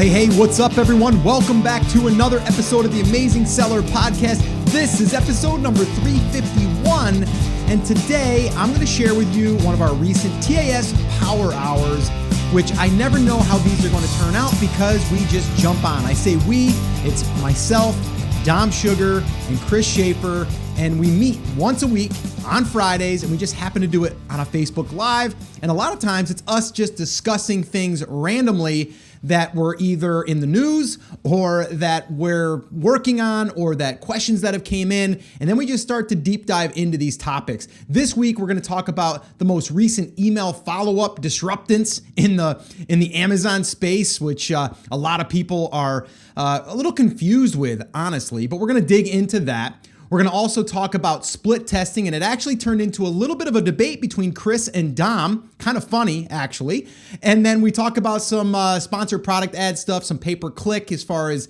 Hey, what's up, everyone? Welcome back to another episode of the Amazing Seller Podcast. This is episode number 351, and today I'm going to share with you one of our recent TAS Power Hours, which I never know how these are going to turn out because we just jump on. I say we, it's myself, Dom Sugar, and Chris Schaefer, and we meet once a week on Fridays, and we just happen to do it on a Facebook Live, and a lot of times it's us just discussing things randomly that were either in the news or that we're working on or that questions that have came in. And then we just start to deep dive into these topics. This week, we're going to talk about the most recent email follow-up disruptants in the Amazon space, which a lot of people are a little confused with, honestly, but we're going to dig into that. We're going to also talk about split testing, and it actually turned into a little bit of a debate between Chris and Dom. Kind of funny, actually. And then we talk about some sponsored product ad stuff, some pay-per-click as far as,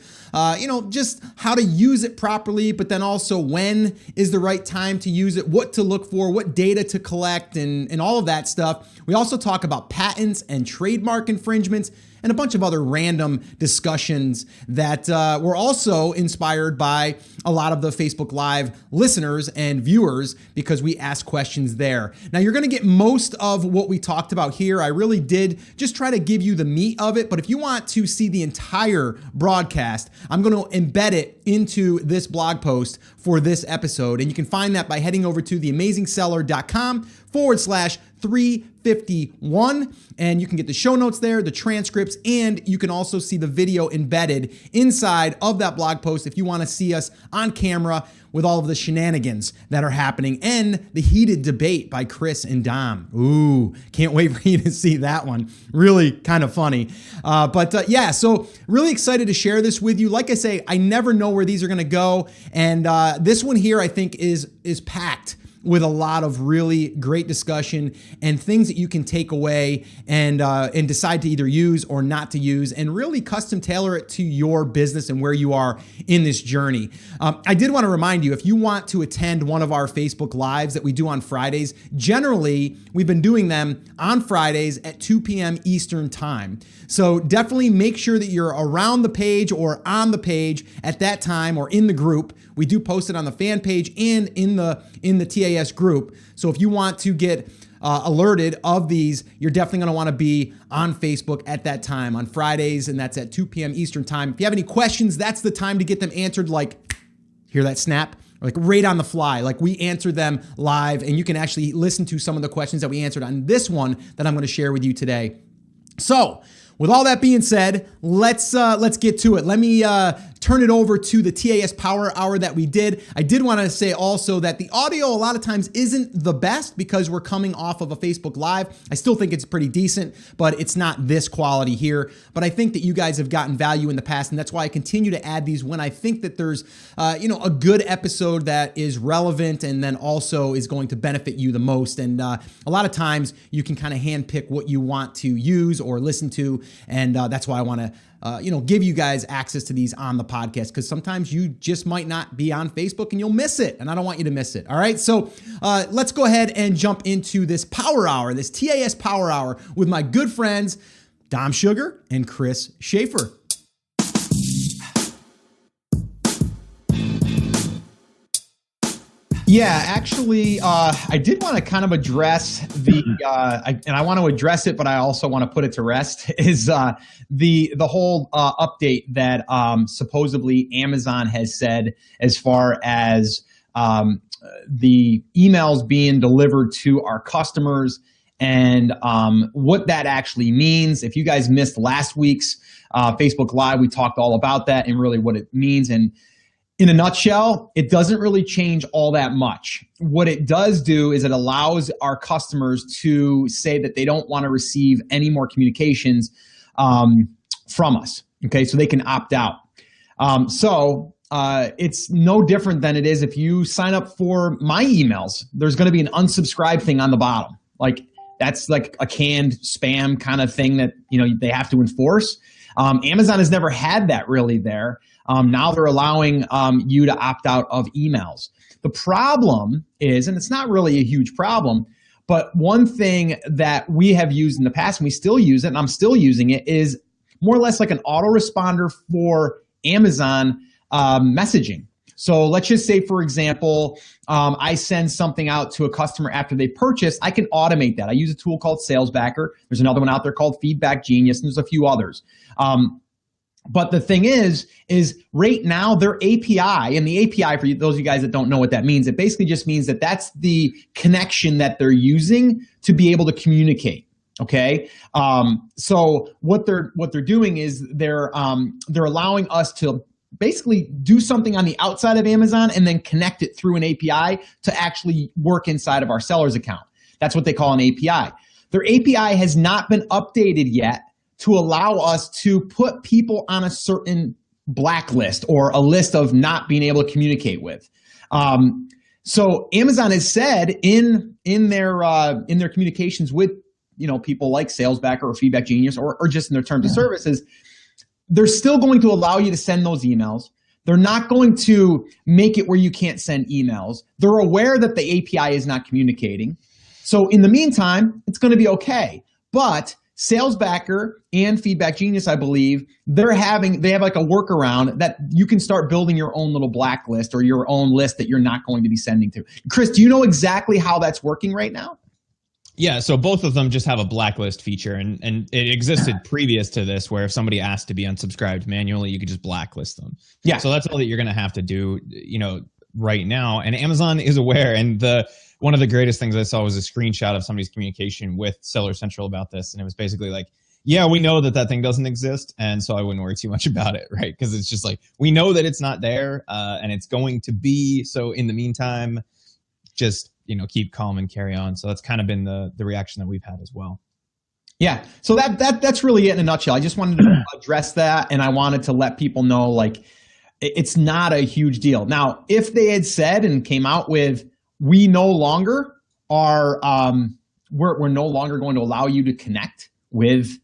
just how to use it properly, but then also when is the right time to use it, what to look for, what data to collect, and all of that stuff. We also talk about patents and trademark infringements, and a bunch of other random discussions that were also inspired by a lot of the Facebook Live listeners and viewers because we asked questions there. Now, you're going to get most of what we talked about here. I really did just try to give you the meat of it, but if you want to see the entire broadcast, I'm going to embed it into this blog post for this episode, and you can find that by heading over to theamazingseller.com/351, and you can get the show notes there, the transcripts, and you can also see the video embedded inside of that blog post if you want to see us on camera with all of the shenanigans that are happening and the heated debate by Chris and Dom. Ooh, can't wait for you to see that one. Really kind of funny. So really excited to share this with you. Like I say, I never know where these are going to go, and this one here I think is packed with a lot of really great discussion and things that you can take away and decide to either use or not to use, and really custom tailor it to your business and where you are in this journey. I did want to remind you, if you want to attend one of our Facebook Lives that we do on Fridays, generally we've been doing them on Fridays at 2 p.m. Eastern Time. So definitely make sure that you're around the page or on the page at that time or in the group. We do post it on the fan page and in the TAS group. So if you want to get alerted of these, you're definitely going to want to be on Facebook at that time on Fridays, and that's at 2 p.m. Eastern Time. If you have any questions, that's the time to get them answered. Like, hear that snap? Like right on the fly. Like we answer them live, and you can actually listen to some of the questions that we answered on this one that I'm going to share with you today. So, with all that being said, let's get to it. Let me turn it over to the TAS Power Hour that we did. I did want to say also that the audio a lot of times isn't the best because we're coming off of a Facebook Live. I still think it's pretty decent, but it's not this quality here. But I think that you guys have gotten value in the past, and that's why I continue to add these when I think that there's a good episode that is relevant and then also is going to benefit you the most. And a lot of times you can kind of handpick what you want to use or listen to, and that's why I want to give you guys access to these on the podcast, because sometimes you just might not be on Facebook and you'll miss it, and I don't want you to miss it. All right, so let's go ahead and jump into this Power Hour, this TAS Power Hour with my good friends Dom Sugar and Chris Schaefer. Yeah, actually, I did want to kind of address and I want to address it, but I also want to put it to rest, is the whole update that supposedly Amazon has said as far as the emails being delivered to our customers and what that actually means. If you guys missed last week's Facebook Live, we talked all about that and really what it means. And in a nutshell, it doesn't really change all that much. What it does do is it allows our customers to say that they don't want to receive any more communications from us. Okay, so they can opt out. It's no different than it is if you sign up for my emails. There's going to be an unsubscribe thing on the bottom. Like that's like a canned spam kind of thing that they have to enforce. Amazon has never had that really there. Now they're allowing you to opt out of emails. The problem is, and it's not really a huge problem, but one thing that we have used in the past, and we still use it, and I'm still using it, is more or less like an autoresponder for Amazon messaging. So let's just say, for example, I send something out to a customer after they purchase. I can automate that. I use a tool called SalesBacker. There's another one out there called Feedback Genius, and there's a few others. But the thing is right now their API, and the API, for those of you guys that don't know what that means, it basically just means that that's the connection that they're using to be able to communicate. Okay. So what they're doing is they're allowing us to basically do something on the outside of Amazon and then connect it through an API to actually work inside of our seller's account. That's what they call an API. Their API has not been updated yet to allow us to put people on a certain blacklist or a list of not being able to communicate with. So Amazon has said in their communications with people like SalesBacker or Feedback Genius or just in their terms of services, they're still going to allow you to send those emails. They're not going to make it where you can't send emails. They're aware that the API is not communicating. So in the meantime, it's going to be okay. But SalesBacker and Feedback Genius, I believe, they have like a workaround that you can start building your own little blacklist or your own list that you're not going to be sending to. Chris, do you know exactly how that's working right now? Yeah, so both of them just have a blacklist feature, and it existed previous to this, where if somebody asked to be unsubscribed manually, you could just blacklist them. Yeah. So that's all that you're going to have to do, right now. And Amazon is aware. And one of the greatest things I saw was a screenshot of somebody's communication with Seller Central about this, and it was basically like, yeah, we know that thing doesn't exist, and so I wouldn't worry too much about it, right? Because it's just like, we know that it's not there, and it's going to be. So in the meantime, just keep calm and carry on. So that's kind of been the reaction that we've had as well. Yeah. So that's really it in a nutshell. I just wanted to address that, and I wanted to let people know, like, it's not a huge deal. Now, if they had said and came out with, we no longer are, we're no longer going to allow you to connect with,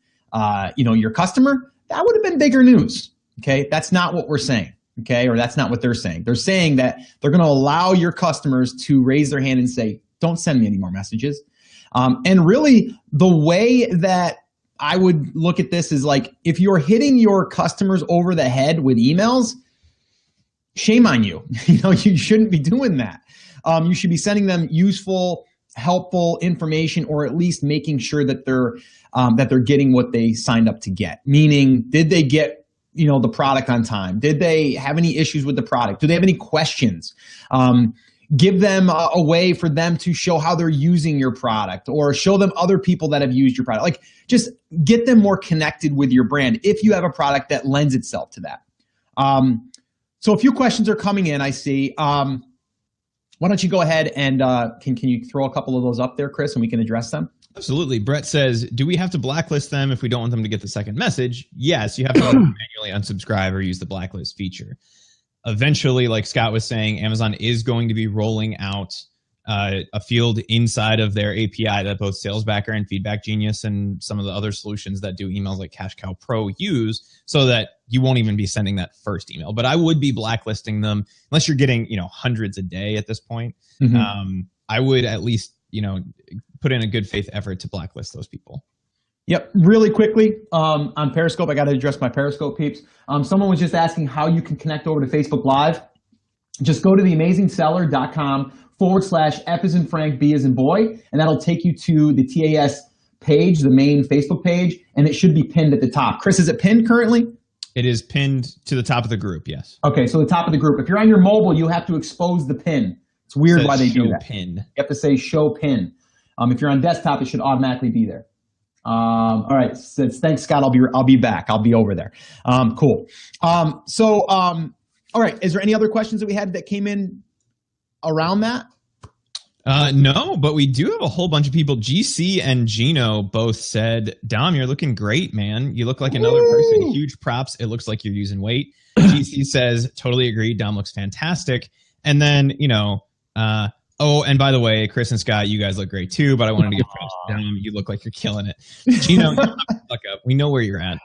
your customer, that would have been bigger news. Okay. That's not what we're saying. Okay. Or that's not what they're saying. They're saying that they're going to allow your customers to raise their hand and say, don't send me any more messages. And really the way that I would look at this is like, if you're hitting your customers over the head with emails, shame on you. You shouldn't be doing that. You should be sending them useful, helpful information, or at least making sure that they're getting what they signed up to get. Meaning, did they get the product on time? Did they have any issues with the product? Do they have any questions? Give them a way for them to show how they're using your product, or show them other people that have used your product. Like, just get them more connected with your brand if you have a product that lends itself to that. So a few questions are coming in, I see. Why don't you go ahead and can you throw a couple of those up there, Chris, and we can address them? Absolutely. Brett says, do we have to blacklist them if we don't want them to get the second message? Yes, you have to manually unsubscribe or use the blacklist feature. Eventually, like Scott was saying, Amazon is going to be rolling out a field inside of their API that both SalesBacker and Feedback Genius and some of the other solutions that do emails like Cash Cow Pro use, so that you won't even be sending that first email. But I would be blacklisting them unless you're getting hundreds a day at this point. Mm-hmm. I would at least put in a good faith effort to blacklist those people. Yep. Really quickly, on Periscope, I got to address my Periscope peeps. Someone was just asking how you can connect over to Facebook Live. Just go to theamazingseller.com/F as in Frank, B as in boy, and that'll take you to the TAS page, the main Facebook page, and it should be pinned at the top. Chris, is it pinned currently? It is pinned to the top of the group, yes. Okay, so the top of the group. If you're on your mobile, you have to expose the pin. It's weird why they do that. Pin. You have to say show pin. If you're on desktop, it should automatically be there. All right. Thanks, Scott. I'll be back. I'll be over there. Cool. All right. Is there any other questions that we had that came in around that? No, but we do have a whole bunch of people. GC and Gino both said, Dom, you're looking great, man. You look like another person. Huge props. It looks like you're using weight. GC says, totally agree. Dom looks fantastic. And then, oh, and by the way, Chris and Scott, you guys look great too, but I wanted to give props to Dom. You look like you're killing it. Gino, fuck up. We know where you're at.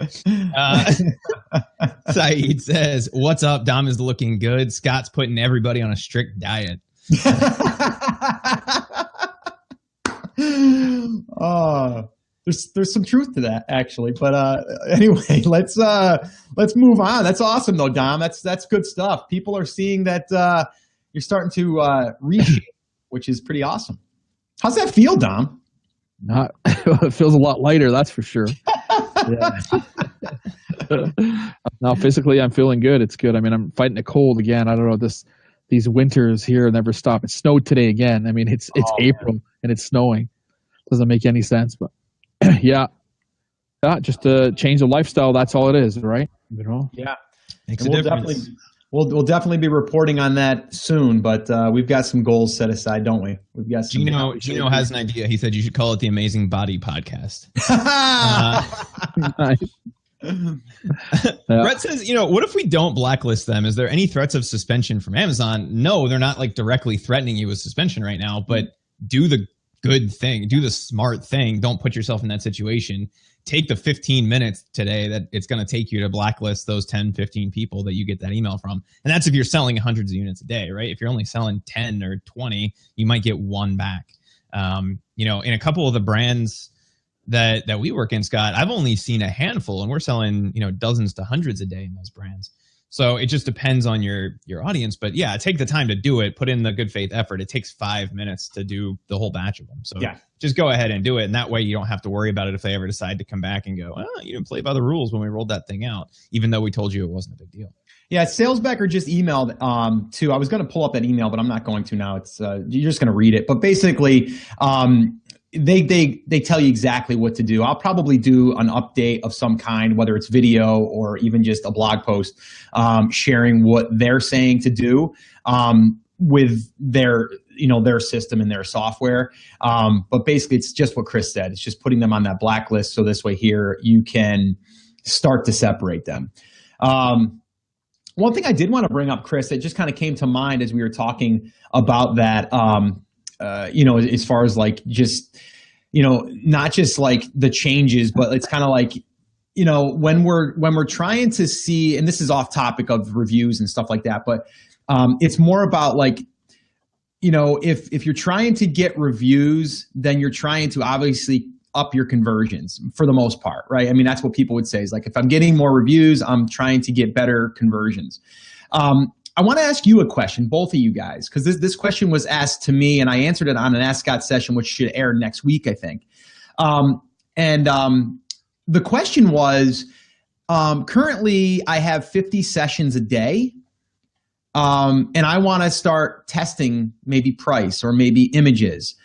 It's fine. Saeed says, what's up? Dom is looking good. Scott's putting everybody on a strict diet. There's some truth to that actually, but anyway, let's move on. That's awesome though, Dom. That's good stuff. People are seeing that you're starting to reshape, which is pretty awesome. How's that feel, Dom? It feels a lot lighter, that's for sure. Now physically, I'm feeling good. It's good. I mean, I'm fighting a cold again. I don't know, these winters here never stop. It snowed today again. I mean, it's April and it's snowing. Doesn't make any sense, but yeah, just a change of lifestyle. That's all it is, right? You know. Yeah, makes a difference. We'll definitely be reporting on that soon, but we've got some goals set aside, don't we? We've got some. Gino has an idea. He said you should call it the Amazing Body Podcast. Nice. Brett says, what if we don't blacklist them? Is there any threats of suspension from Amazon? No, they're not like directly threatening you with suspension right now, but do the good thing, do the smart thing. Don't put yourself in that situation. Take the 15 minutes today that it's going to take you to blacklist those 10, 15 people that you get that email from. And that's if you're selling hundreds of units a day, right? If you're only selling 10 or 20, you might get one back. In a couple of the brands that we work in, Scott, I've only seen a handful, and we're selling, dozens to hundreds a day in those brands. So it just depends on your audience. But yeah, take the time to do it. Put in the good faith effort. It takes 5 minutes to do the whole batch of them. So just go ahead and do it. And that way you don't have to worry about it if they ever decide to come back and go, you didn't play by the rules when we rolled that thing out, even though we told you it wasn't a big deal. Yeah, Salesbacker just emailed too. I was going to pull up that email, but I'm not going to now. It's you're just going to read it. But basically, they tell you exactly what to do. I'll probably do an update of some kind, whether it's video or even just a blog post, sharing what they're saying to do with their system and their software. But basically, it's just what Chris said. It's just putting them on that blacklist. So this way here, you can start to separate them. One thing I did want to bring up, Chris, that just kind of came to mind as we were talking about that, as far as like just, not just like the changes, but it's kind of like, when we're trying to see, and this is off topic of reviews and stuff like that, but it's more about like, if you're trying to get reviews, then you're trying to obviously up your conversions for the most part, right? I mean, that's what people would say is like, if I'm getting more reviews, I'm trying to get better conversions. I want to ask you a question, both of you guys, because this question was asked to me and I answered it on an Ask Scott session, which should air next week, I think. The question was, currently I have 50 sessions a day, and I want to start testing maybe price or maybe images.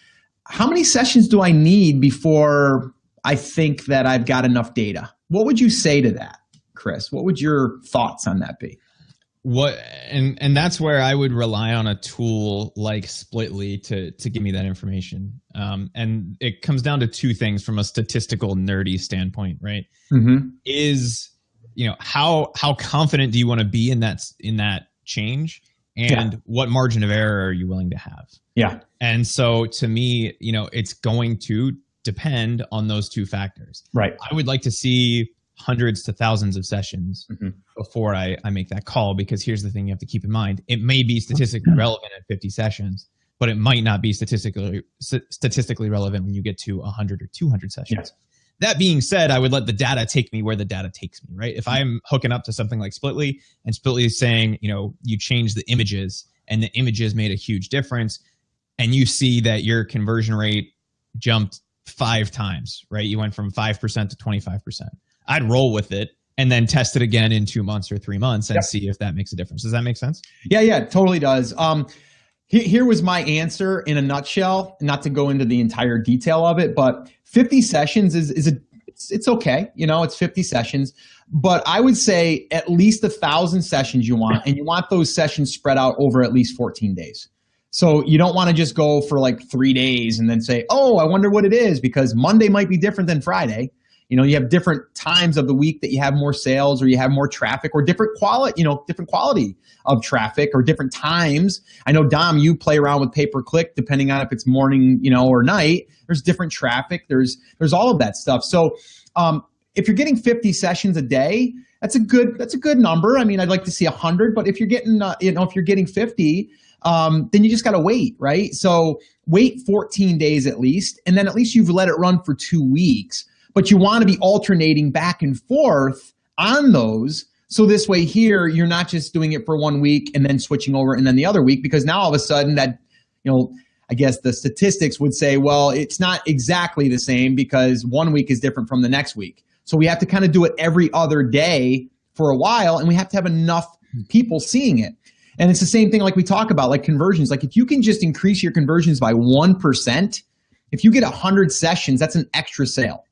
How many sessions do I need before I think that I've got enough data? What would you say to that, Chris? What would your thoughts on that be? And that's where I would rely on a tool like Splitly to give me that information. And it comes down to two things from a statistical nerdy standpoint, right? Mm-hmm. Is how confident do you want to be in that change, and what margin of error are you willing to have? Yeah. And so to me, it's going to depend on those two factors. Right. I would like to see hundreds to thousands of sessions before I make that call, because here's the thing you have to keep in mind. It may be statistically relevant at 50 sessions, but it might not be statistically relevant when you get to 100 or 200 sessions. Yeah. That being said, I would let the data take me where the data takes me, right? If I'm hooking up to something like Splitly and Splitly is saying, you change the images and the images made a huge difference, and you see that your conversion rate jumped 5 times, right? You went from 5% to 25%. I'd roll with it and then test it again in 2 months or 3 months and see if that makes a difference. Does that make sense? Yeah, it totally does. Here was my answer in a nutshell, not to go into the entire detail of it, but 50 sessions it's okay. It's 50 sessions, but I would say at least 1,000 sessions you want, and you want those sessions spread out over at least 14 days. So you don't want to just go for like 3 days and then say, oh, I wonder what it is, because Monday might be different than Friday. You have different times of the week that you have more sales or you have more traffic, or different quality of traffic, or different times. I know, Dom, you play around with pay-per-click depending on if it's morning, or night. There's different traffic. There's all of that stuff. So if you're getting 50 sessions a day, that's a good number. I mean, I'd like to see 100, but if you're getting, if you're getting 50, then you just got to wait, right? So wait 14 days at least, and then at least you've let it run for 2 weeks. But you want to be alternating back and forth on those. So this way here, you're not just doing it for 1 week and then switching over and then the other week, because now all of a sudden that, I guess the statistics would say, well, it's not exactly the same because 1 week is different from the next week. So we have to kind of do it every other day for a while, and we have to have enough people seeing it. And it's the same thing like we talk about, like conversions. Like if you can just increase your conversions by 1%, if you get 100 sessions, that's an extra sale.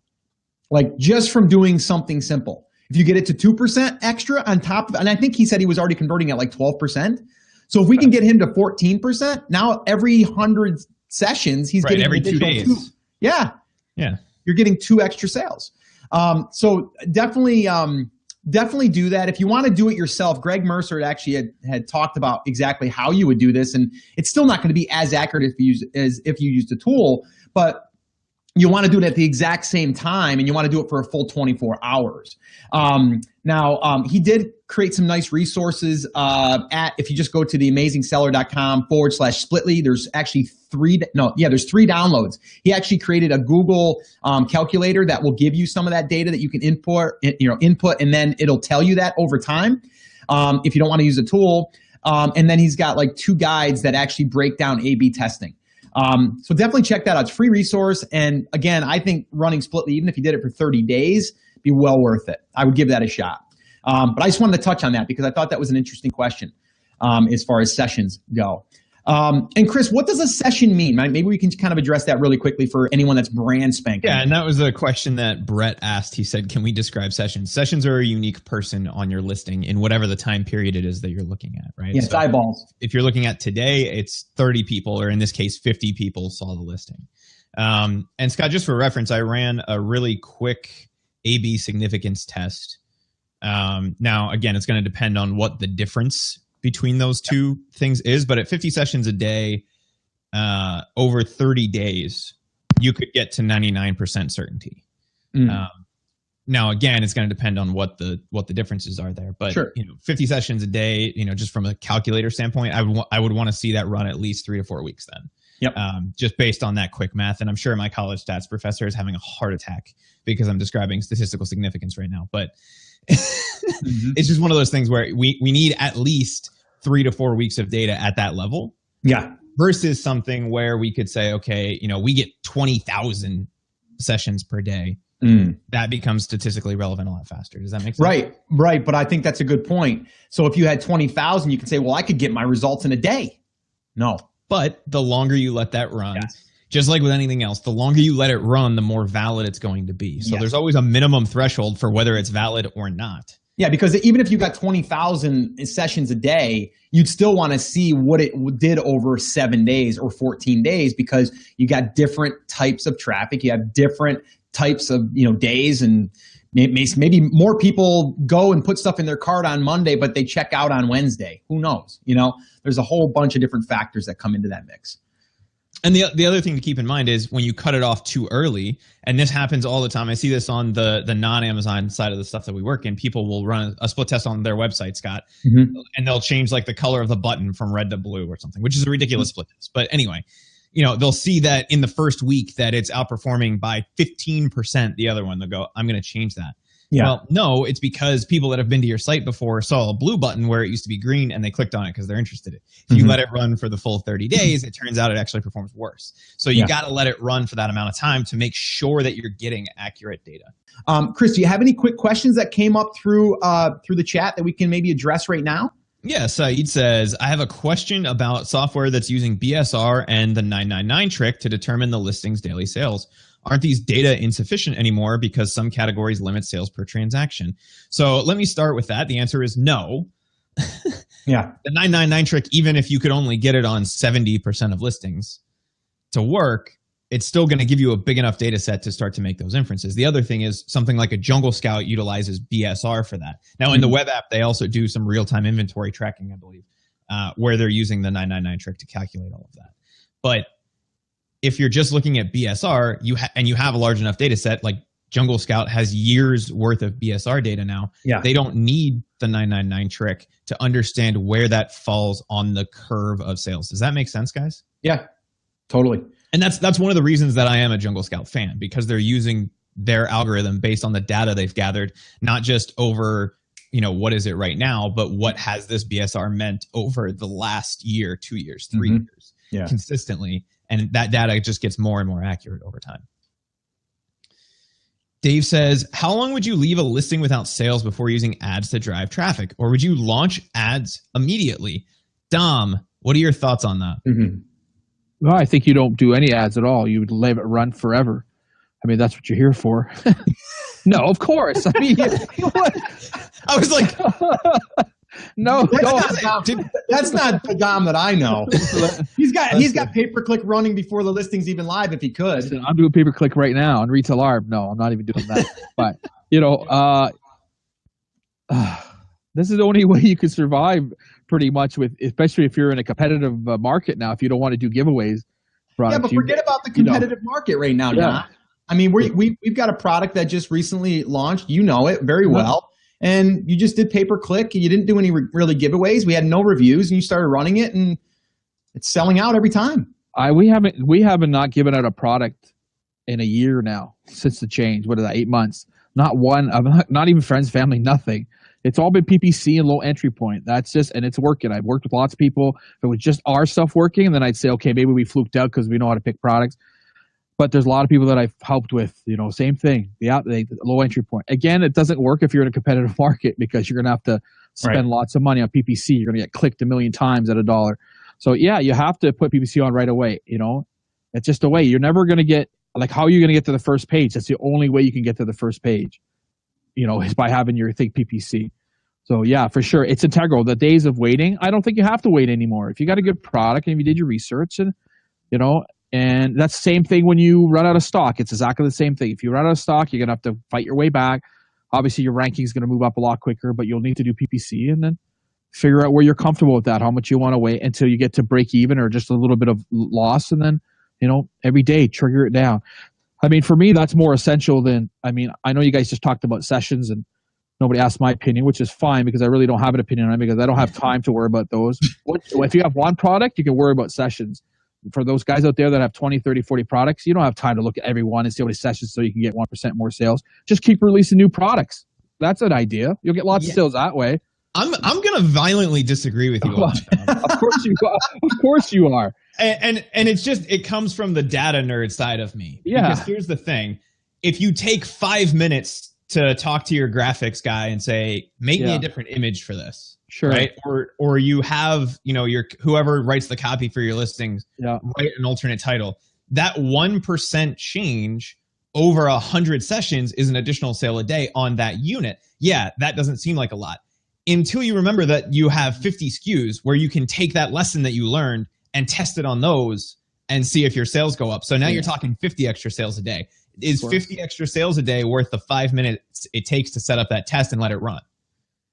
Like just from doing something simple. If you get it to 2% extra on top of, and I think he said he was already converting at like 12%. So if we can get him to 14%, now every 100 sessions, he's getting every 2 days. Yeah. You're getting 2 extra sales. So definitely do that. If you want to do it yourself, Greg Mercer actually had talked about exactly how you would do this, and it's still not going to be as accurate as if you used a tool, but you want to do it at the exact same time, and you want to do it for a full 24 hours. Now, he did create some nice resources if you just go to theamazingseller.com/Splitly, there's actually there's 3 downloads. He actually created a Google calculator that will give you some of that data that you can input, and then it'll tell you that over time if you don't want to use a tool. And then he's got like 2 guides that actually break down A/B testing. So definitely check that out. It's a free resource. And again, I think running Splitly, even if you did it for 30 days, be well worth it. I would give that a shot. But I just wanted to touch on that because I thought that was an interesting question as far as sessions go. And Chris, what does a session mean? Maybe we can kind of address that really quickly for anyone that's brand spanking. Yeah, and that was a question that Brett asked. He said, can we describe sessions? Sessions are a unique person on your listing in whatever the time period it is that you're looking at, right? Yes, so eyeballs. If you're looking at today, it's 30 people, or in this case, 50 people saw the listing. And Scott, just for reference, I ran a really quick A/B significance test. Now, again, it's going to depend on what the difference between those two things is, but at 50 sessions a day, over 30 days, you could get to 99% certainty. Now, again, it's going to depend on what the differences are there, but sure. 50 sessions a day, just from a calculator standpoint, I would want to see that run at least 3 to 4 weeks then. Yep. Just based on that quick math. And I'm sure my college stats professor is having a heart attack because I'm describing statistical significance right now, but it's just one of those things where we need at least 3 to 4 weeks of data at that level. Yeah. Versus something where we could say, okay, we get 20,000 sessions per day. That becomes statistically relevant a lot faster. Does that make sense? Right. But I think that's a good point. So if you had 20,000, you could say, well, I could get my results in a day. No. But the longer you let that run, just like with anything else, the longer you let it run, the more valid it's going to be. So there's always a minimum threshold for whether it's valid or not. Yeah, because even if you got 20,000 sessions a day, you'd still want to see what it did over 7 days or 14 days, because you got different types of traffic. You have different types of days, and maybe more people go and put stuff in their cart on Monday, but they check out on Wednesday. Who knows? There's a whole bunch of different factors that come into that mix. And the other thing to keep in mind is when you cut it off too early, and this happens all the time. I see this on the non-Amazon side of the stuff that we work in. People will run a split test on their website, Scott, and they'll change like the color of the button from red to blue or something, which is a ridiculous split test. But anyway, they'll see that in the first week that it's outperforming by 15% the other one. They'll go, I'm going to change that. Yeah. Well, no, it's because people that have been to your site before saw a blue button where it used to be green, and they clicked on it because they're interested in it. If you let it run for the full 30 days, it turns out it actually performs worse. So you got to let it run for that amount of time to make sure that you're getting accurate data. Chris, do you have any quick questions that came up through the chat that we can maybe address right now? Yeah, Saeed says, I have a question about software that's using BSR and the 999 trick to determine the listing's daily sales. Aren't these data insufficient anymore because some categories limit sales per transaction? So let me start with that. The answer is no. Yeah. The 999 trick, even if you could only get it on 70% of listings to work, it's still going to give you a big enough data set to start to make those inferences. The other thing is something like a Jungle Scout utilizes BSR for that. Now, in the web app, they also do some real-time inventory tracking, I believe, where they're using the 999 trick to calculate all of that. But if you're just looking at BSR, and you have a large enough data set, like Jungle Scout has years worth of BSR data now, they don't need the 999 trick to understand where that falls on the curve of sales. Does that make sense, guys? Yeah, totally. And that's one of the reasons that I am a Jungle Scout fan, because they're using their algorithm based on the data they've gathered, not just over, what is it right now, but what has this BSR meant over the last year, 2 years, 3 years, consistently. And that data just gets more and more accurate over time. Dave says, how long would you leave a listing without sales before using ads to drive traffic? Or would you launch ads immediately? Dom, what are your thoughts on that? Well, I think you don't do any ads at all. You would let it run forever. I mean, that's what you're here for. No, of course. I mean, I was like, no, that's not the Dom that I know. He's got pay-per-click running before the listing's even live if he could. Listen, I'm doing pay-per-click right now on Retail ARB. No, I'm not even doing that. But this is the only way you can survive pretty much with, especially if you're in a competitive market now. If you don't want to do giveaways, but forget about the competitive market right now, Don. I mean, we've got a product that just recently launched. You know it very well. And you just did pay-per-click. You didn't do any really giveaways. We had no reviews, and you started running it, and it's selling out every time. We haven't not given out a product in a year now since the change. What is that? 8 months. Not one. Not even friends, family, nothing. It's all been PPC and low entry point. That's just, and it's working. I've worked with lots of people. If it was just our stuff working, and then I'd say, okay, maybe we fluked out because we know how to pick products. But there's a lot of people that I've helped with, same thing. The low entry point. Again, it doesn't work if you're in a competitive market because you're going to have to spend lots of money on PPC. You're going to get clicked a million times at $1. So yeah, you have to put PPC on right away. It's just a way. You're never going to get, like, how are you going to get to the first page? That's the only way you can get to the first page, is by having your PPC. So yeah, for sure. It's integral. The days of waiting, I don't think you have to wait anymore. If you got a good product and if you did your research and that's the same thing when you run out of stock. It's exactly the same thing. If you run out of stock, you're going to have to fight your way back. Obviously, your ranking is going to move up a lot quicker, but you'll need to do PPC and then figure out where you're comfortable with that, how much you want to wait until you get to break even or just a little bit of loss. And then, every day, trigger it down. I mean, for me, that's more essential than, I know you guys just talked about sessions and nobody asked my opinion, which is fine because I really don't have an opinion on it because I don't have time to worry about those. If you have one product, you can worry about sessions. For those guys out there that have 20, 30, 40 products, you don't have time to look at every one and see how many sessions so you can get 1% more sales. Just keep releasing new products. That's an idea. You'll get lots of sales that way. I'm going to violently disagree with you. Of course you are. Of course you are. And it comes from the data nerd side of me. Yeah. Because here's the thing. If you take 5 minutes to talk to your graphics guy and say, make me a different image for this. Sure. Right. Or you have, your whoever writes the copy for your listings, write an alternate title. That 1% change over 100 sessions is an additional sale a day on that unit. Yeah, that doesn't seem like a lot until you remember that you have 50 SKUs where you can take that lesson that you learned and test it on those and see if your sales go up. So now you're talking 50 extra sales a day. Is 50 extra sales a day worth the 5 minutes it takes to set up that test and let it run?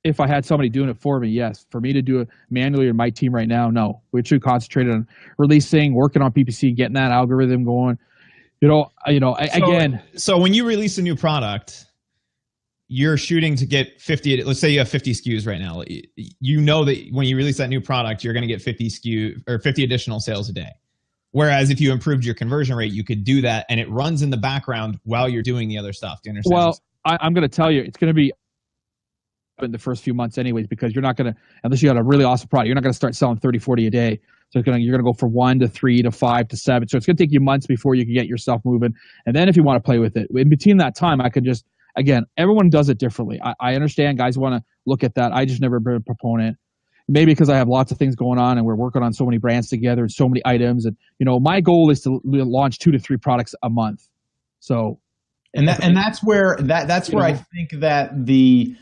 If I had somebody doing it for me, yes. For me to do it manually or my team right now, no. We should concentrate on releasing, working on PPC, getting that algorithm going. Again. So when you release a new product, you're shooting to get 50. Let's say you have 50 SKUs right now. You know that when you release that new product, you're going to get 50 SKU or 50 additional sales a day. Whereas if you improved your conversion rate, you could do that, and it runs in the background while you're doing the other stuff. Do you understand? Well, I'm going to tell you, it's going to be in the first few months anyways, because you're not going to, unless you got a really awesome product, you're not going to start selling 30, 40 a day. So you're going to go from 1 to 3 to 5 to 7. So it's going to take you months before you can get yourself moving. And then if you want to play with it, in between that time, I could just, again, everyone does it differently. I understand guys want to look at that. I just never been a proponent. Maybe because I have lots of things going on and we're working on so many brands together and so many items. And, my goal is to launch 2 to 3 products a month. So, that's where I think that the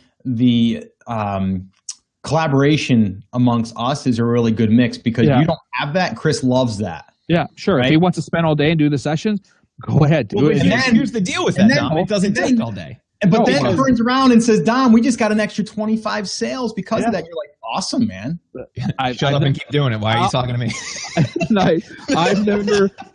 collaboration amongst us is a really good mix because you don't have that. Chris loves that. Yeah, sure. Right? If he wants to spend all day and do the sessions, go ahead. Do it. Here's the deal with that, Dom. It doesn't take all day. But then he turns around and says, Dom, we just got an extra 25 sales because of that. You're like, awesome, man. Shut up and keep doing it. Why are you talking to me?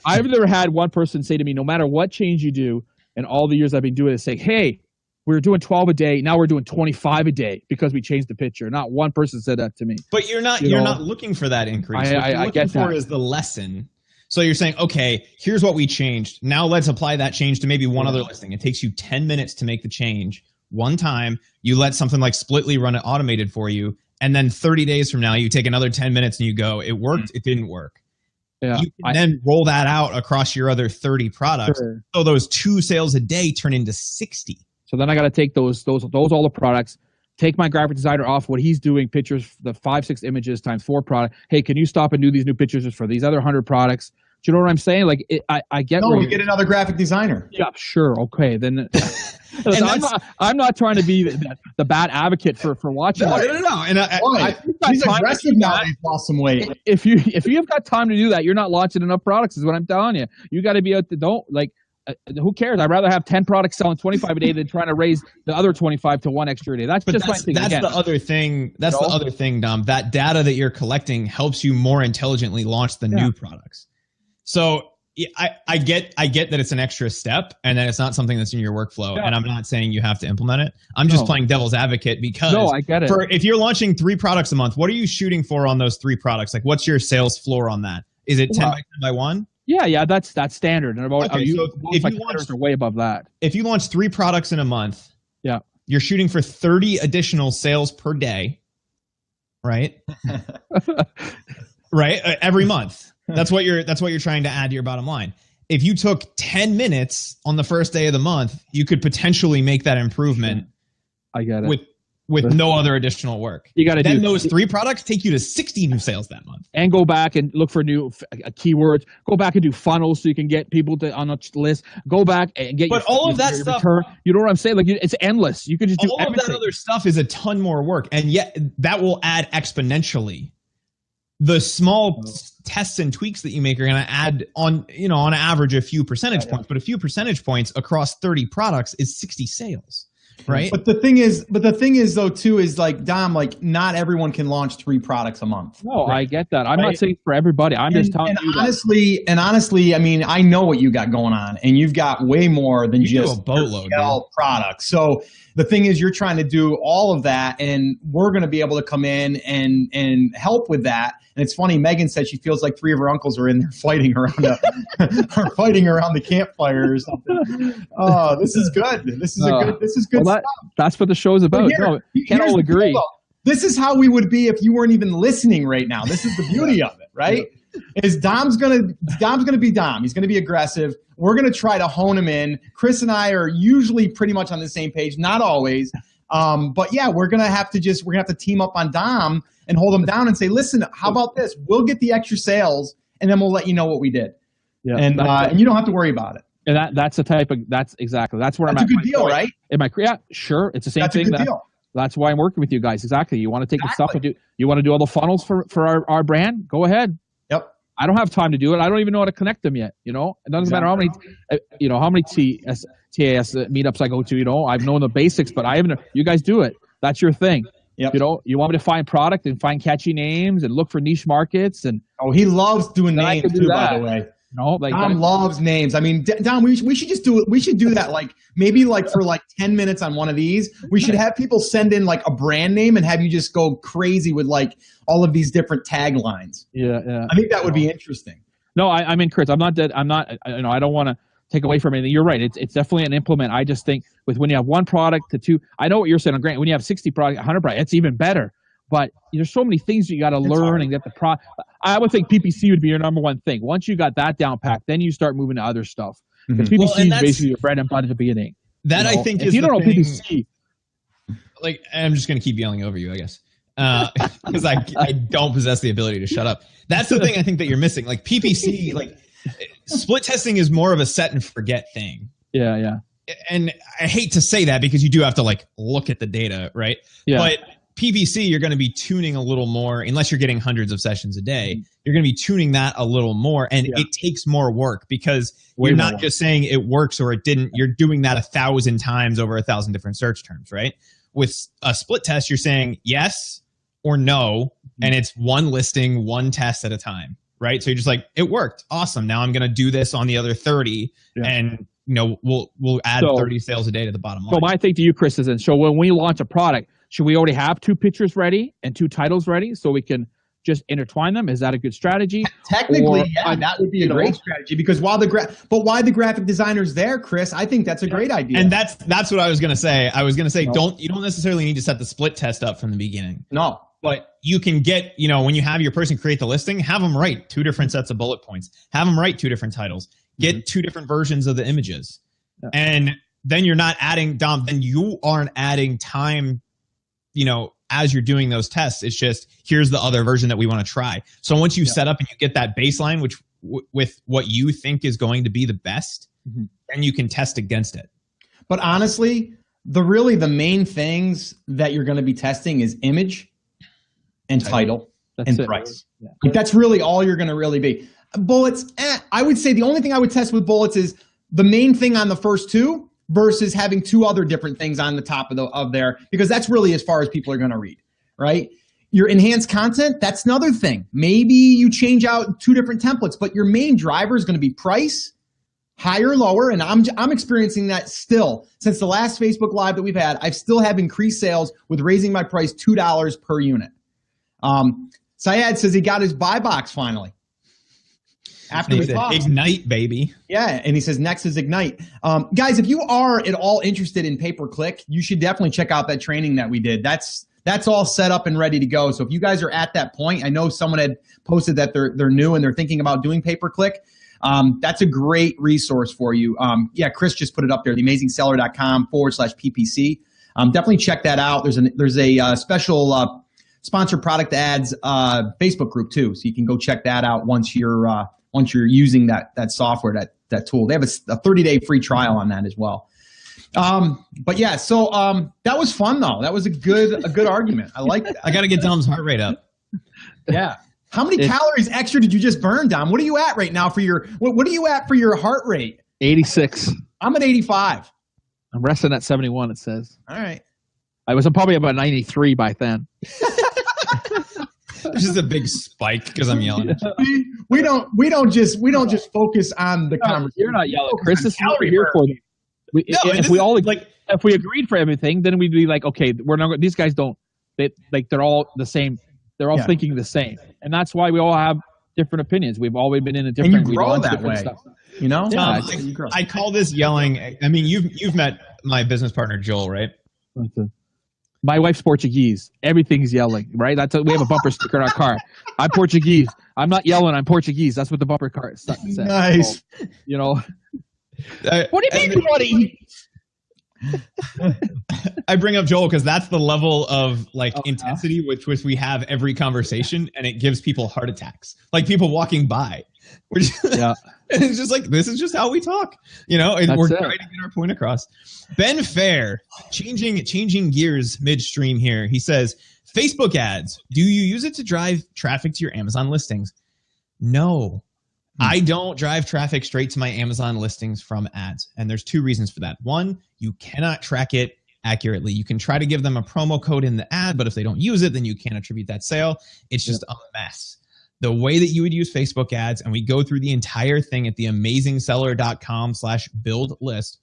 I've never had one person say to me, no matter what change you do, and all the years I've been doing it, say, hey, we were doing 12 a day. Now we're doing 25 a day because we changed the picture. Not one person said that to me. But you're not looking for that increase. What you're looking for is the lesson. So you're saying, okay, here's what we changed. Now let's apply that change to maybe one other listing. It takes you 10 minutes to make the change one time. You let something like Splitly run it automated for you. And then 30 days from now, you take another 10 minutes and you go, it worked, it didn't work. Yeah, you can then roll that out across your other 30 products. Sure. So those 2 sales a day turn into 60. So then I got to take those all the products, take my graphic designer off what he's doing, pictures, the 5-6 images times 4 product. Hey, can you stop and do these new pictures for these other 100 products? Do you know what I'm saying? Like, I get. No, we get another graphic designer. Yeah, sure, okay. Then I'm not trying to be the bad advocate for watching. No. And he's aggressive now. He's lost some weight. If you've got time to do that, you're not launching enough products. Is what I'm telling you. You got to be out. Who cares? I'd rather have 10 products selling 25 a day than trying to raise the other 25 to 1 extra a day. That's my thing. That's the other thing. That's the other thing, Dom. That data that you're collecting helps you more intelligently launch the new products. So I get that it's an extra step and that it's not something that's in your workflow. Yeah. And I'm not saying you have to implement it. I'm just playing devil's advocate because I get it. If you're launching 3 products a month, what are you shooting for on those 3 products? Like, what's your sales floor on that? Is it 10 by 10 by 1? Yeah, that's standard. And about so if you launch, are way above that. If you launch 3 products in a month, you're shooting for 30 additional sales per day, right? Right, every month. That's what you're trying to add to your bottom line. If you took 10 minutes on the first day of the month, you could potentially make that improvement. I get it. With no other additional work. You got to do those 3 products take you to 60 new sales that month. And go back and look for new keywords. Go back and do funnels so you can get people on a list. Go back and get. But all of that stuff, return. You know what I'm saying? Like, it's endless. You could just do all of that other stuff is a ton more work, and yet that will add exponentially. The small tests and tweaks that you make are going to add on average a few percentage points, but a few percentage points across 30 products is 60 sales. Right. But the thing is though too is like, Dom, like not everyone can launch 3 products a month. No, right? I get that. I'm not saying for everybody. I'm just telling you honestly, I mean, I know what you got going on, and you've got way more than just a boatload products. So the thing is, you're trying to do all of that, and we're going to be able to come in and help with that. And it's funny, Megan said she feels like 3 of her uncles are in there fighting around the campfire or something. Oh, this is good. This is good stuff. That's what the show's about. Can't all agree. This is how we would be if you weren't even listening right now. This is the beauty of it, right? Is Dom's gonna be Dom. He's gonna be aggressive. We're gonna try to hone him in. Chris and I are usually pretty much on the same page, not always. But yeah, we're gonna have to team up on Dom and hold him down and say, listen, how about this? We'll get the extra sales and then we'll let you know what we did. Yeah, and you don't have to worry about it. And that's where I'm at. That's a good deal, right? Yeah, sure. It's the same thing. That's a good deal. That's why I'm working with you guys. Exactly. You want to take the stuff and you want to do all the funnels for our brand? Go ahead. Yep. I don't have time to do it. I don't even know how to connect them yet. It doesn't matter how many TAS meetups I go to. I've known the basics, but I haven't. You guys do it. That's your thing. Yep. You want me to find product and find catchy names and look for niche markets and. Oh, he loves doing names too, by the way. Dom loves names. I mean, Dom, we should just do it. We should do that maybe for 10 minutes on one of these. We should have people send in a brand name and have you just go crazy with all of these different taglines. Yeah. I think that would be interesting. No, I mean, Chris, I'm not dead. I'm not, I don't want to take away from anything. You're right. It's definitely an implement. I just think when you have 1 product to 2, I know what you're saying. Grant, when you have 60 products, 100 products, it's even better. But there's so many things you got to learn and get the I would think PPC would be your number 1 thing. Once you got that down packed, then you start moving to other stuff. Because PPC is basically your bread and butter at the beginning. That I think if you don't know PPC, I'm just going to keep yelling over you, I guess, because I don't possess the ability to shut up. That's the thing I think that you're missing. PPC, split testing is more of a set and forget thing. Yeah. And I hate to say that because you do have to look at the data, right? Yeah. But PPC, you're going to be tuning a little more, unless you're getting hundreds of sessions a day. You're going to be tuning that a little more, and it takes more work because you're not just saying it works or it didn't. You're doing that 1,000 times over 1,000 different search terms, right? With a split test, you're saying yes or no, and it's 1 listing, 1 test at a time, right? So you're just it worked, awesome. Now I'm going to do this on the other 30, and we'll add So- 30 sales a day to the bottom line. So my thing to you, Chris, is, and so when we launch a product, should we already have 2 pictures ready and 2 titles ready so we can just intertwine them? Is that a good strategy? Technically, Or- yeah, that would be a great strategy because why the graphic designer's there, Chris? I think that's a great idea. And that's what I was going to say. I was going to say, you don't necessarily need to set the split test up from the beginning. No. But you can get, when you have your person create the listing, have them write 2 different sets of bullet points. Have them write 2 different titles. Get 2 different versions of the images. Yeah. And then you're not adding, Dom, then you aren't adding time, as you're doing those tests. It's just, here's the other version that we want to try. So once you set up and you get that baseline, which with what you think is going to be the best, then you can test against it. But honestly, the main things that you're going to be testing is image and title and price. Yeah. Like that's really all you're going to really be. Bullets, I would say the only thing I would test with bullets is the main thing on the first 2 versus having 2 other different things on the top of there, because that's really as far as people are going to read, right? Your enhanced content, that's another thing. Maybe you change out 2 different templates, but your main driver is going to be price, higher, lower, and I'm experiencing that still. Since the last Facebook Live that we've had, I still have increased sales with raising my price $2 per unit. Syed says he got his buy box finally. After we talked. Ignite, baby. Yeah, and he says next is Ignite. Guys, if you are at all interested in pay-per-click, you should definitely check out that training that we did. That's all set up and ready to go. So if you guys are at that point, I know someone had posted that they're new and they're thinking about doing pay-per-click. That's a great resource for you. Chris just put it up there, theamazingseller.com/PPC. Definitely check that out. There's a special sponsored product ads Facebook group too, so you can go check that out once you're using that software, that tool. They have a 30-day free trial on that as well. But yeah, so that was fun though. That was a good argument. I like that. I got to get Dom's heart rate up. Yeah. How many calories extra did you just burn, Dom? What are you at right now for your what are you at for your heart rate? 86. I'm at 85. I'm resting at 71, it says. All right. I was probably about 93 by then. It's just a big spike because I'm yelling at you. We don't just focus on the conversation. You're not yelling, Chris. This is what we're here for. If we agreed for everything, then we'd be like, okay, we're not. These guys don't. They're all the same. They're all thinking the same, and that's why we all have different opinions. We've always been in a different. And you grow that way. Stuff. You know. Yeah, I call this yelling. I mean, you've met my business partner Joel, right? My wife's Portuguese. Everything's yelling, right? We have a bumper sticker in our car. I'm Portuguese. I'm not yelling. I'm Portuguese. That's what the bumper car says. Nice. So, what do you mean, buddy? I bring up Joel because that's the level of intensity with which we have every conversation, and it gives people heart attacks. Like people walking by. It's just like, this is just how we talk, and we're trying to get our point across. Ben Fair, changing gears midstream here. He says, Facebook ads, do you use it to drive traffic to your Amazon listings? No, I don't drive traffic straight to my Amazon listings from ads. And there's 2 reasons for that. One, you cannot track it accurately. You can try to give them a promo code in the ad, but if they don't use it, then you can't attribute that sale. It's just a mess. The way that you would use Facebook ads, and we go through the entire thing at theamazingseller.com/build list,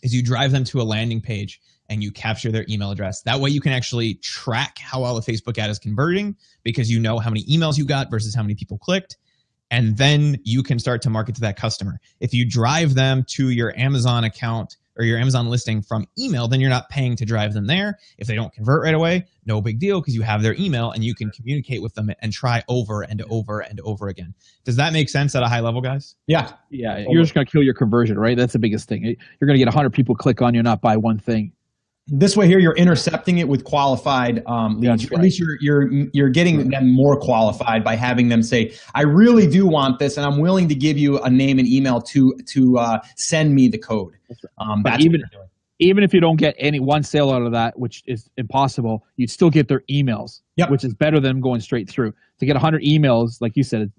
is you drive them to a landing page and you capture their email address. That way you can actually track how well a Facebook ad is converting because you know how many emails you got versus how many people clicked. And then you can start to market to that customer. If you drive them to your Amazon account or your Amazon listing from email, then you're not paying to drive them there. If they don't convert right away, no big deal because you have their email and you can communicate with them and try over and over and over again. Does that make sense at a high level, guys? Yeah. Yeah. You're just going to kill your conversion, right? That's the biggest thing. You're going to get 100 people click on you, not buy one thing. This way here, you're intercepting it with qualified leads. Right. At least you're getting them more qualified by having them say, I really do want this, and I'm willing to give you a name and email to send me the code. That's even if you don't get one sale out of that, which is impossible, you'd still get their emails, which is better than going straight through. To get 100 emails, like you said,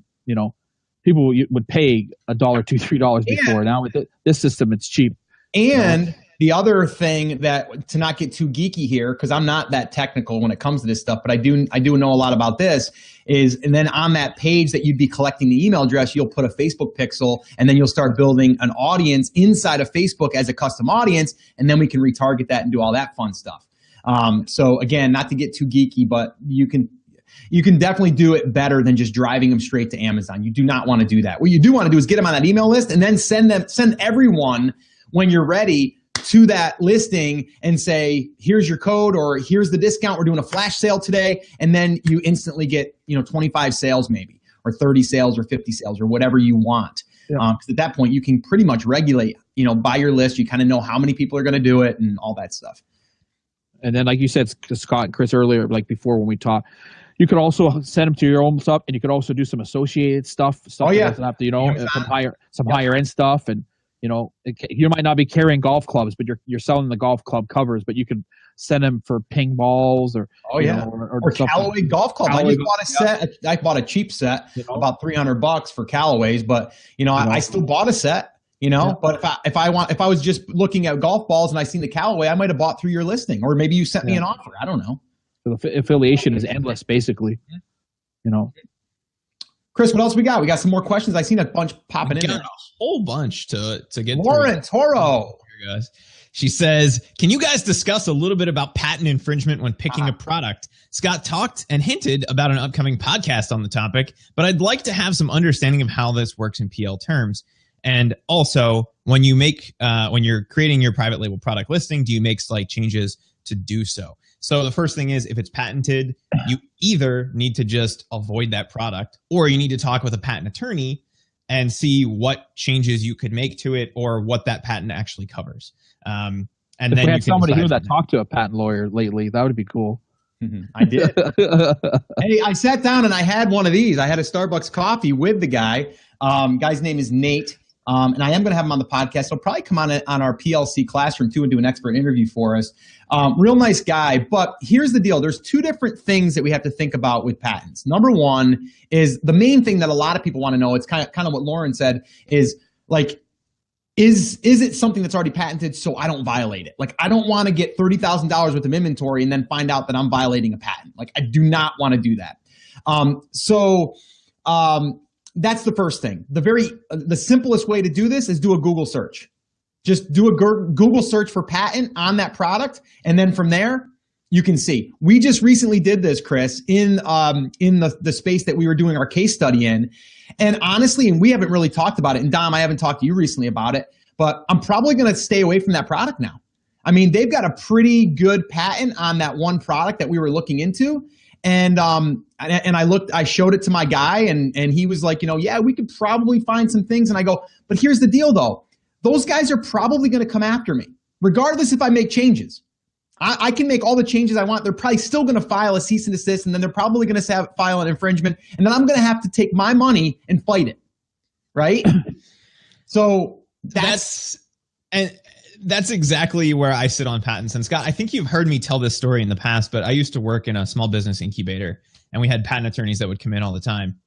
people would pay $1, $2, $3 before. Now with this system, it's cheap. And The other thing that, to not get too geeky here, because I'm not that technical when it comes to this stuff, but I do know a lot about this, is, and then on that page that you'd be collecting the email address, you'll put a Facebook pixel, and then you'll start building an audience inside of Facebook as a custom audience, and then we can retarget that and do all that fun stuff. So again, not to get too geeky, but you can definitely do it better than just driving them straight to Amazon. You do not want to do that. What you do want to do is get them on that email list and then send everyone, when you're ready, to that listing and say, here's your code, or here's the discount. We're doing a flash sale today. And then you instantly get, 25 sales maybe, or 30 sales or 50 sales or whatever you want. Yeah. 'Cause at that point you can pretty much regulate, by your list. You kind of know how many people are going to do it and all that stuff. And then, like you said, Scott and Chris earlier, like before when we talked, you could also send them to your own stuff, and you could also do some associated stuff. Oh yeah, that doesn't have to, some higher end stuff, and you might not be carrying golf clubs, but you're selling the golf club covers, but you could send them for ping balls or or Callaway golf club. I just bought a set. I bought a cheap set, about $300 for Callaway's, but I still bought a set. But if I was just looking at golf balls and I seen the Callaway, I might have bought through your listing, or maybe you sent me an offer. I don't know. So the affiliation is endless, basically. Chris, what else we got? We got some more questions. I seen a bunch popping in there. A whole bunch to get Lauren Toro. Here, guys. She says, can you guys discuss a little bit about patent infringement when picking a product? Scott talked and hinted about an upcoming podcast on the topic, but I'd like to have some understanding of how this works in PL terms. And also, when you're creating your private label product listing, do you make slight changes to do so? So the first thing is, if it's patented, you either need to just avoid that product, or you need to talk with a patent attorney and see what changes you could make to it, or what that patent actually covers. And if then we had somebody here that talked to a patent lawyer lately, that would be cool. I did. Hey, I sat down and I had one of these. I had a Starbucks coffee with the guy. Guy's name is Nate. And I am going to have him on the podcast. He'll probably come on our PLC classroom too and do an expert interview for us. Real nice guy. But here's the deal. There's two different things that we have to think about with patents. Number one is the main thing that a lot of people want to know. It's kind of what Lauren said, is like, is it something that's already patented so I don't violate it? Like, I don't want to get $30,000 worth of inventory and then find out that I'm violating a patent. Like, I do not want to do that. That's the first thing. The simplest way to do this is do a Google search. Just do a Google search for patent on that product, and then from there you can see. We just recently did this, Chris, in the space that we were doing our case study in. And honestly, and we haven't really talked about it, and Dom, I haven't talked to you recently about it, but I'm probably going to stay away from that product now. I mean, they've got a pretty good patent on that one product that we were looking into. And I showed it to my guy, and he was like, yeah, we could probably find some things. And I go, but here's the deal though. Those guys are probably going to come after me, regardless if I make changes. I can make all the changes I want. They're probably still going to file a cease and desist, and then they're probably going to file an infringement. And then I'm going to have to take my money and fight it. Right. So that's exactly where I sit on patents. And Scott, I think you've heard me tell this story in the past, but I used to work in a small business incubator, and we had patent attorneys that would come in all the time.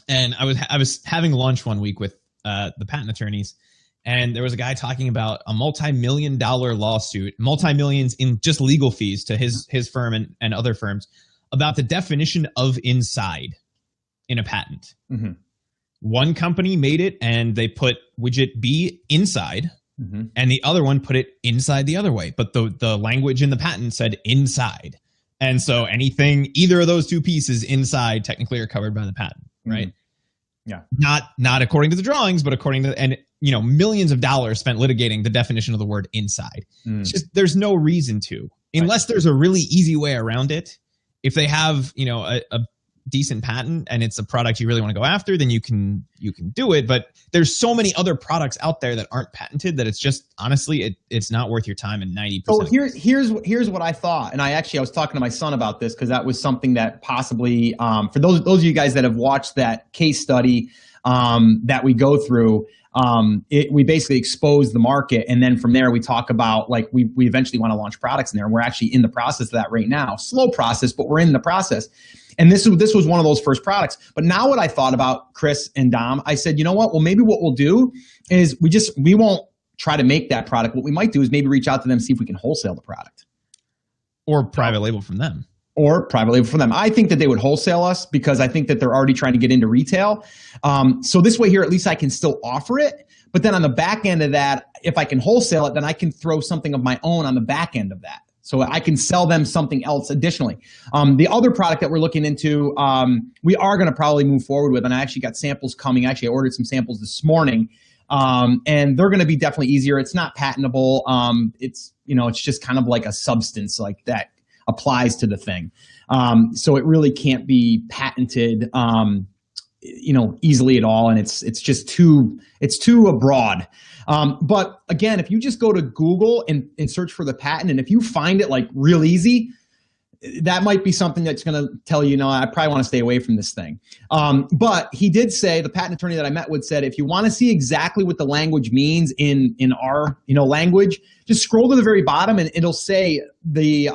And I was having lunch one week with the patent attorneys, and there was a guy talking about a multi-million-dollar lawsuit, multi-millions in just legal fees to his firm and other firms, about the definition of inside in a patent. Mm-hmm. One company made it, and they put widget B inside. Mm-hmm. And the other one put it inside the other way, but the language in the patent said inside. And so either of those two pieces inside technically are covered by the patent, right? Mm-hmm. Yeah. Not according to the drawings, but according to, and millions of dollars spent litigating the definition of the word inside. It's just, there's no reason to, unless there's a really easy way around it. If they have, a decent patent and it's a product you really want to go after, then you can do it. But there's so many other products out there that aren't patented that it's just, honestly, it's not worth your time. And 90%. So here's what I thought. And I was talking to my son about this, because that was something that possibly, for those of you guys that have watched that case study that we go through, we basically expose the market. And then from there, we talk about, like, we eventually want to launch products in there. And we're actually in the process of that right now. Slow process, but we're in the process. And this was one of those first products. But now what I thought about, Chris and Dom, I said, you know what? Well, maybe what we'll do is we won't try to make that product. What we might do is maybe reach out to them, see if we can wholesale the product. Or private label from them. Or private label from them. I think that they would wholesale us because I think that they're already trying to get into retail. So this way here, at least I can still offer it. But then on the back end of that, if I can wholesale it, then I can throw something of my own on the back end of that. So I can sell them something else additionally. The other product that we're looking into, we are going to probably move forward with, and I actually got samples coming. Actually, I ordered some samples this morning, and they're going to be definitely easier. It's not patentable. It's just kind of like a substance like that applies to the thing. So it really can't be patented, easily at all, and it's just too broad. But again, if you just go to Google and search for the patent, and if you find it like real easy, that might be something that's going to tell you, I probably want to stay away from this thing. But he did say, the patent attorney that I met with said, if you want to see exactly what the language means in our language, just scroll to the very bottom and it'll say the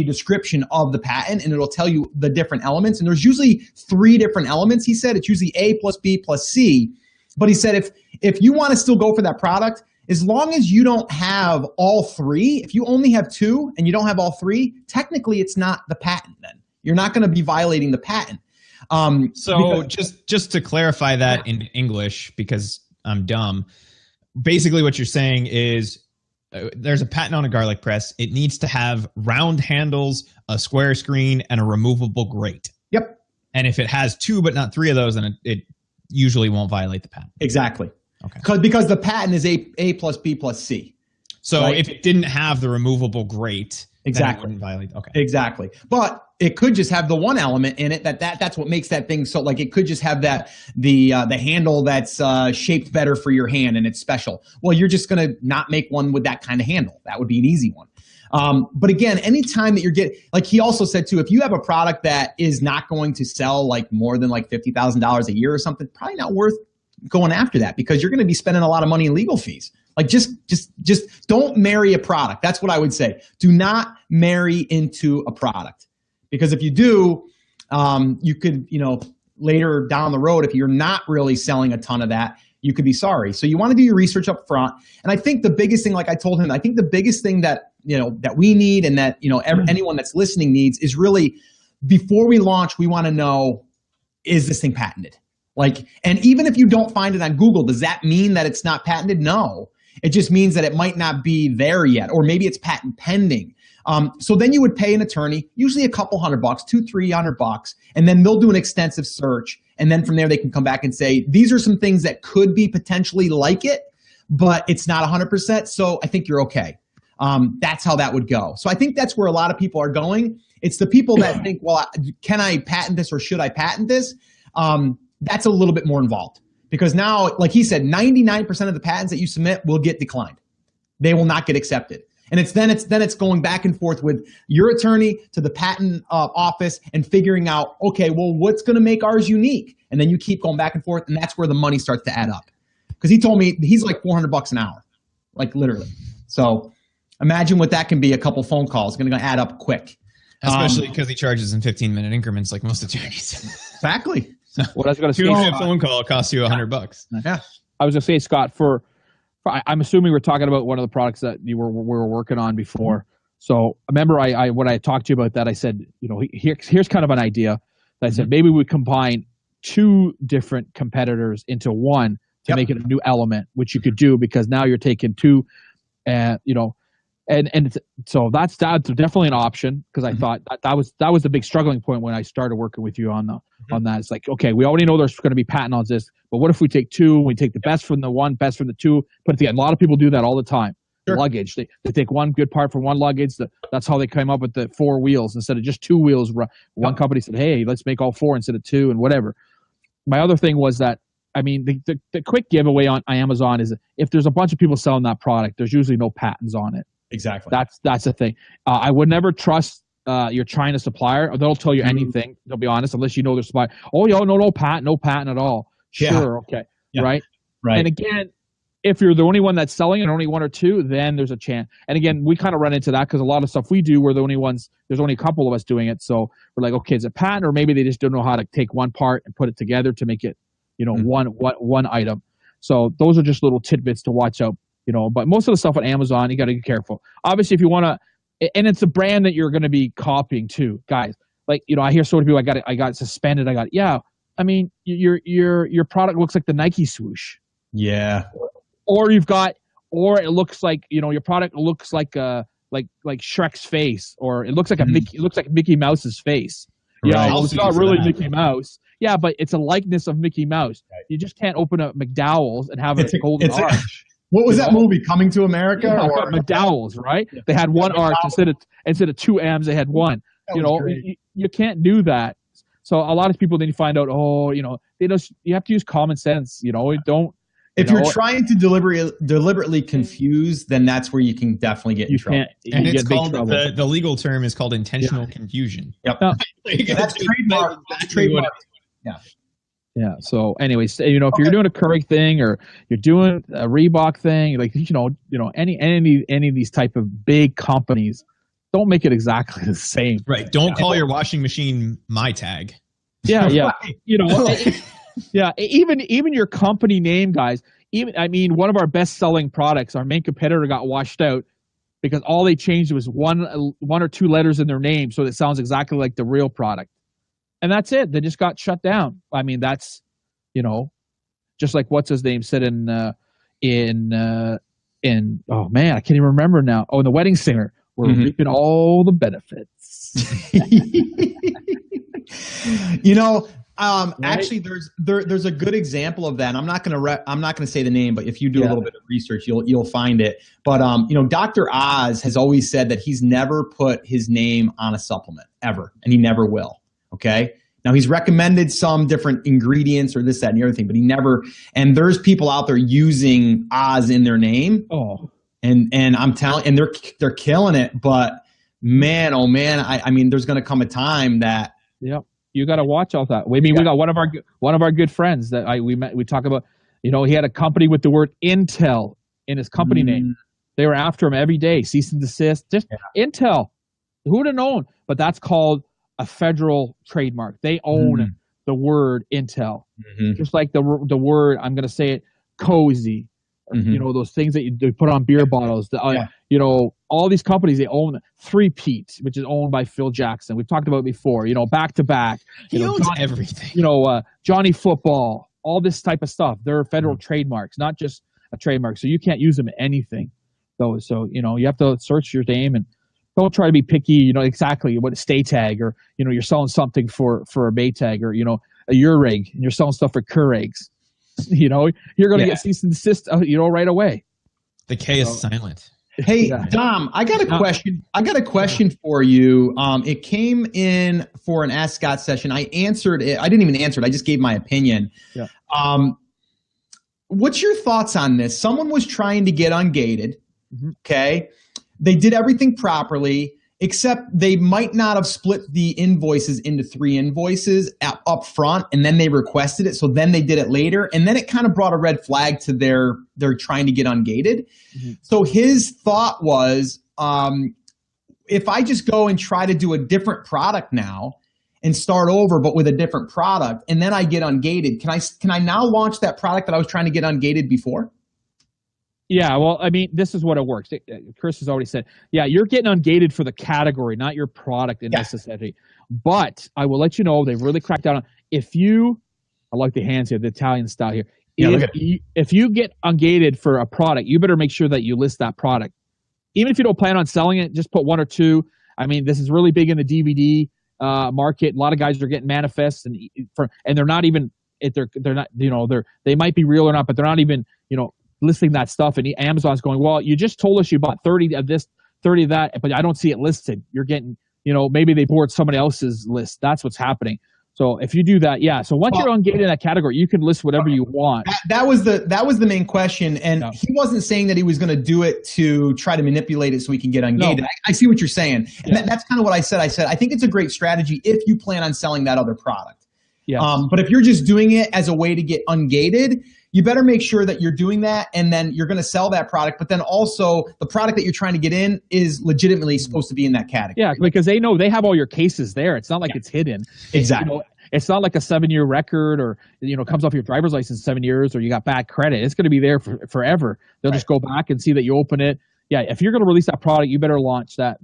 description of the patent, and it'll tell you the different elements. And there's usually 3 different elements. He said it's usually A plus B plus C. But he said if you want to still go for that product, as long as you don't have all 3, if you only have 2 and you don't have all 3, technically it's not the patent then. You're not going to be violating the patent. Just to clarify that in English, because I'm dumb, basically what you're saying is there's a patent on a garlic press. It needs to have round handles, a square screen, and a removable grate. Yep. And if it has 2 but not 3 of those, then it usually won't violate the patent. Exactly. Okay. Because the patent is A plus B plus C. So right? if it didn't have the removable grate, then it wouldn't violate. Okay. Exactly. But it could just have the one element in it that's what makes that thing so, like, it could just have that the handle that's shaped better for your hand and it's special. Well, you're just going to not make one with that kind of handle. That would be an easy one. But again, anytime that you're getting, like he also said too, if you have a product that is not going to sell like more than like $50,000 a year or something, probably not worth going after that, because you're going to be spending a lot of money in legal fees. Like just don't marry a product. That's what I would say. Do not marry into a product, because if you do, you could, later down the road, if you're not really selling a ton of that, you could be sorry. So you want to do your research up front. And I think the biggest thing, like I told him, I think the biggest thing that, that we need, and that, anyone that's listening needs, is really, before we launch, we want to know, is this thing patented? Like, and even if you don't find it on Google, does that mean that it's not patented? No, it just means that it might not be there yet, or maybe it's patent pending. So then you would pay an attorney, usually a couple $100, $200-300, and then they'll do an extensive search. And then from there, they can come back and say, these are some things that could be potentially like it, but it's not 100%. So I think you're okay. That's how that would go. So I think that's where a lot of people are going. It's the people that think, well, can I patent this, or should I patent this? That's a little bit more involved, because now, like he said, 99% of the patents that you submit will get declined. They will not get accepted. And it's going back and forth with your attorney to the patent office and figuring out, okay, well, what's going to make ours unique? And then you keep going back and forth, and that's where the money starts to add up. Because he told me he's like $400 an hour, like literally. So imagine what that can be. A couple phone calls going to add up quick. Especially because he charges in 15-minute increments, like most attorneys. Exactly. What I was going to say, 2-minute phone call costs you $100. Yeah. I was going to say, Scott, I'm assuming we're talking about one of the products that we were working on before. So remember, when I talked to you about that, I said, here's kind of an idea. That I said maybe we combine 2 different competitors into one to make it a new element, which you could do, because now you're taking 2, so that's definitely an option, because I thought that was the big struggling point when I started working with you on that. It's like, okay, we already know there's going to be patent on this, but what if we take 2? We take the best from the one, best from the 2. But a lot of people do that all the time. Sure. Luggage, they take one good part from one luggage. That's how they came up with the 4 wheels instead of just 2 wheels. One company said, hey, let's make all 4 instead of 2, and whatever. My other thing was that, the quick giveaway on Amazon is, if there's a bunch of people selling that product, there's usually no patents on it. Exactly. That's the thing. I would never trust your China supplier. They'll tell you anything. They'll be honest, unless you know their supplier. Oh, no patent at all. Sure, okay, yeah. Right. And again, if you're the only one that's selling it, or only 1 or 2, then there's a chance. And again, we kind of run into that, because a lot of stuff we do, we're the only ones. There's only a couple of us doing it, so we're like, okay, is it patent, or maybe they just don't know how to take one part and put it together to make it, one item. So those are just little tidbits to watch out. But most of the stuff on Amazon, you got to be careful. Obviously, if you want to, and it's a brand that you're going to be copying too, guys. Like, I hear so many people, I got suspended. I mean, your product looks like the Nike swoosh. Yeah. Or it looks like, your product looks like like Shrek's face, or it looks like Mickey Mouse's face. Right. It's not really Mickey Mouse. Yeah, but it's a likeness of Mickey Mouse. Right. You just can't open a McDowell's and have a golden arch. What was that movie? Coming to America? Yeah, Or? McDowell's, right? Yeah. They had one arch instead of two M's. They had one. You can't do that. So a lot of people then you find out, you have to use common sense. Don't. If you're trying to deliberately confuse, then that's where you can definitely get in trouble. And it's called the legal term is called intentional confusion. Yep. That's trademark. That's trademark. Yeah. Yeah. So, anyways, if you're doing a Keurig thing or you're doing a Reebok thing, like any of these type of big companies, don't make it exactly the same. Right. Don't call your washing machine my tag. Yeah. Yeah. Yeah, even your company name, guys. One of our best-selling products, our main competitor got washed out because all they changed was one or two letters in their name, so it sounds exactly like the real product, and that's it. They just got shut down. That's, just like what's his name said in oh man, I can't even remember now. Oh, in The Wedding Singer, we're reaping all the benefits. Right? Actually, there's a good example of that. And I'm not gonna say the name, but if you do a little bit of research, you'll find it. But Dr. Oz has always said that he's never put his name on a supplement ever, and he never will. Okay. Now he's recommended some different ingredients or this, that, and the other thing, but he never. And there's people out there using Oz in their name. Oh. And I'm telling, and they're killing it. But man, oh man, I mean, there's gonna come a time that. Yep. You got to watch all that. We got one of our good friends that we met. We talk about, he had a company with the word Intel in his company name. They were after him every day, cease and desist. Just Intel. Who would have known? But that's called a federal trademark. They own the word Intel, just like the word. I'm going to say it, cozy. Those things that you put on beer bottles. All these companies, they own 3-Peat, which is owned by Phil Jackson. We've talked about it before, back to back. He owns everything. Johnny Football, all this type of stuff. They're federal trademarks, not just a trademark. So you can't use them in anything. So, you have to search your name and don't try to be picky, exactly what a stay tag or, you're selling something for a Maytag or, a Keurig and you're selling stuff for Keurigs. You're going to get cease and desist, right away. The K is silent. Hey, Dom, I got a question. I got a question for you. It came in for an Ask Scott session. I answered it. I didn't even answer it. I just gave my opinion. Yeah. What's your thoughts on this? Someone was trying to get Ungated. Okay. They did everything properly, except they might not have split the invoices into 3 invoices up front, and then they requested it. So then they did it later, and then it kind of brought a red flag to their trying to get Ungated. So his thought was, if I just go and try to do a different product now and start over, but with a different product, and then I get Ungated, can I now launch that product that I was trying to get Ungated before? Yeah, well, this is what it works. Chris has already said, you're getting Ungated for the category, not your product in necessity. But I will let you know, they've really cracked down on, I like the hands here, the Italian style here. If you get Ungated for a product, you better make sure that you list that product. Even if you don't plan on selling it, just put 1 or 2. This is really big in the DVD market. A lot of guys are getting manifests, and they're not even, they're not, they might be real or not, but they're not even, listing that stuff, and Amazon's going, well, you just told us you bought 30 of this, 30 of that, but I don't see it listed. You're getting, maybe they board somebody else's list. That's what's happening. So if you do that, so once you're Ungated in that category, you can list whatever you want. That was the main question, and he wasn't saying that he was going to do it to try to manipulate it so he can get Ungated. No. I see what you're saying, and that's kind of what I said. I said I think it's a great strategy if you plan on selling that other product. Yeah. But if you're just doing it as a way to get Ungated, you better make sure that you're doing that, and then you're going to sell that product. But then also the product that you're trying to get in is legitimately supposed to be in that category. Yeah, because they know they have all your cases there. It's not like it's hidden. Exactly. it's not like a 7-year record or, comes off your driver's license 7 years or you got bad credit. It's going to be there forever. They'll just go back and see that you open it. Yeah, if you're going to release that product, you better launch that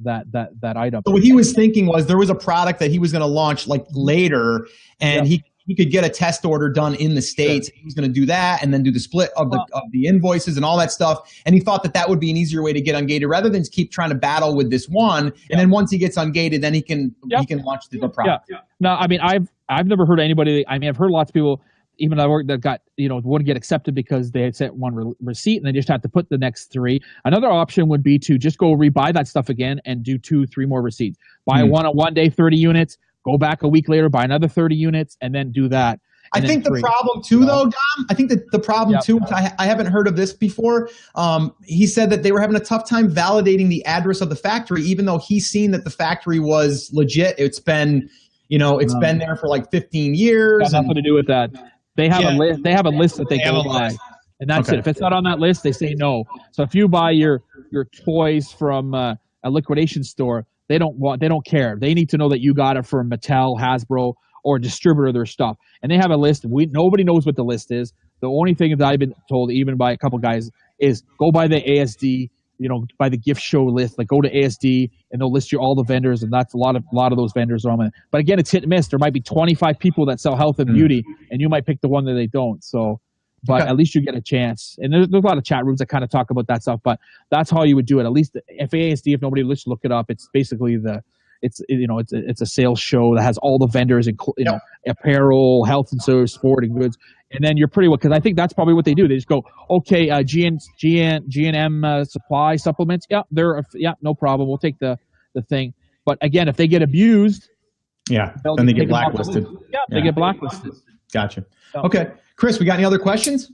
item. So what he was thinking was there was a product that he was going to launch like later, and he could get a test order done in the States. He was going to do that and then do the split of the invoices and all that stuff. And he thought that would be an easier way to get Ungated rather than keep trying to battle with this one. And then once he gets Ungated, then he can launch the product. No, I mean, I've never heard anybody. I mean, I've heard lots of people, even at work, that got, wouldn't get accepted because they had sent one receipt and they just had to put the next 3. Another option would be to just go rebuy that stuff again and do 2-3 more receipts. Buy one day, 30 units, go back a week later, buy another 30 units, and then do that. I think the problem too, though, Dom, I think that the problem too, which I haven't heard of this before, he said that they were having a tough time validating the address of the factory, even though he's seen that the factory was legit. It's been, been there for like 15 years. Got nothing to do with that. They have a list. They have a list that they go by, and that's it. If it's not on that list, they say no. So if you buy your toys from a liquidation store, they don't care. They need to know that you got it from Mattel, Hasbro, or a distributor of their stuff. And they have a list. Nobody knows what the list is. The only thing that I've been told, even by a couple guys, is go by the ASD. By the gift show list, like go to ASD and they'll list you all the vendors, and that's a lot of those vendors are on it. But again, it's hit and miss. There might be 25 people that sell health and beauty, and you might pick the one that they don't. So, but at least you get a chance. And there's a lot of chat rooms that kind of talk about that stuff. But that's how you would do it. At least if ASD, if nobody let's look it up, it's basically it's a sales show that has all the vendors, apparel, health and service, sporting goods. And then you're pretty well, because I think that's probably what they do. They just go, okay, G&M supply supplements. Yeah, no problem. We'll take the thing. But again, if they get abused, then they get blacklisted. They get blacklisted. Gotcha. Okay, Chris, we got any other questions?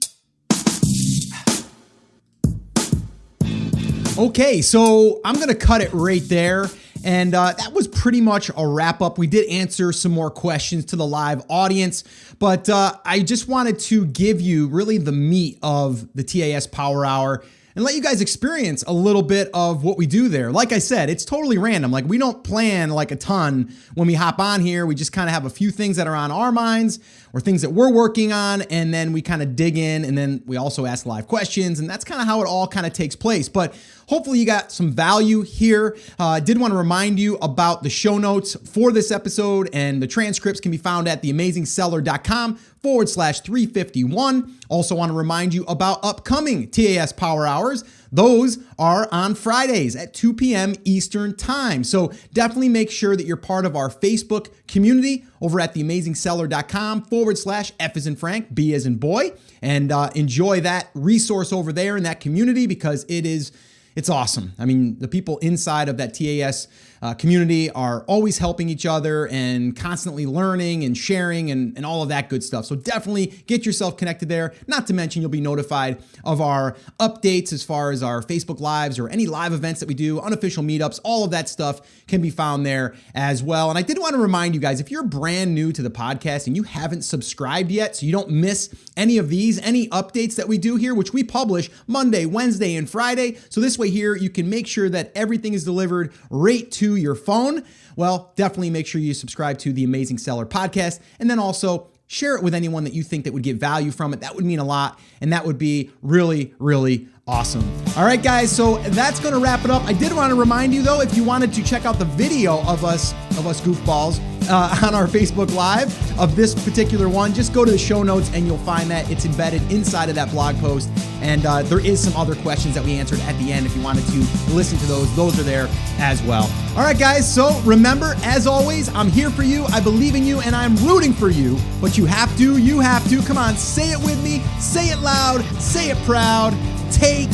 Okay, so I'm going to cut it right there. And that was pretty much a wrap up. We did answer some more questions to the live audience, but I just wanted to give you really the meat of the TAS Power Hour and let you guys experience a little bit of what we do there. Like I said, it's totally random. Like, we don't plan like a ton when we hop on here. We just kind of have a few things that are on our minds or things that we're working on, and then we kind of dig in, and then we also ask live questions, and that's kind of how it all kind of takes place. But hopefully you got some value here. I did want to remind you about the show notes for this episode, and the transcripts can be found at theamazingseller.com/351. Also want to remind you about upcoming TAS Power Hours. Those are on Fridays at 2 p.m. Eastern Time. So definitely make sure that you're part of our Facebook community over at theamazingseller.com/F as in Frank, B as in boy, and enjoy that resource over there in that community, because it's awesome. I mean, the people inside of that TAS community are always helping each other and constantly learning and sharing and all of that good stuff. So definitely get yourself connected there. Not to mention, you'll be notified of our updates as far as our Facebook Lives or any live events that we do, unofficial meetups, all of that stuff can be found there as well. And I did want to remind you guys, if you're brand new to the podcast and you haven't subscribed yet, so you don't miss any of these, any updates that we do here, which we publish Monday, Wednesday, and Friday. So this way here, you can make sure that everything is delivered right to your phone. Well, definitely make sure you subscribe to the Amazing Seller podcast, and then also share it with anyone that you think that would get value from it. That would mean a lot, and that would be really, really awesome. All right, guys, so that's going to wrap it up. I did want to remind you, though, if you wanted to check out the video of us goofballs on our Facebook Live of this particular one, just go to the show notes and you'll find that it's embedded inside of that blog post. And there is some other questions that we answered at the end. If you wanted to listen to those are there as well. All right, guys, so remember, as always, I'm here for you, I believe in you, and I'm rooting for you. But you have to, come on, say it with me, say it loud, say it proud, take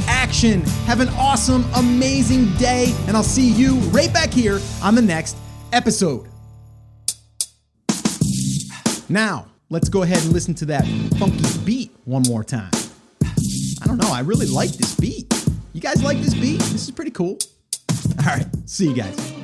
action. Have an awesome, amazing day, and I'll see you right back here on the next episode. Now, let's go ahead and listen to that funky beat one more time. I don't know, I really like this beat. You guys like this beat? This is pretty cool. All right, see you guys.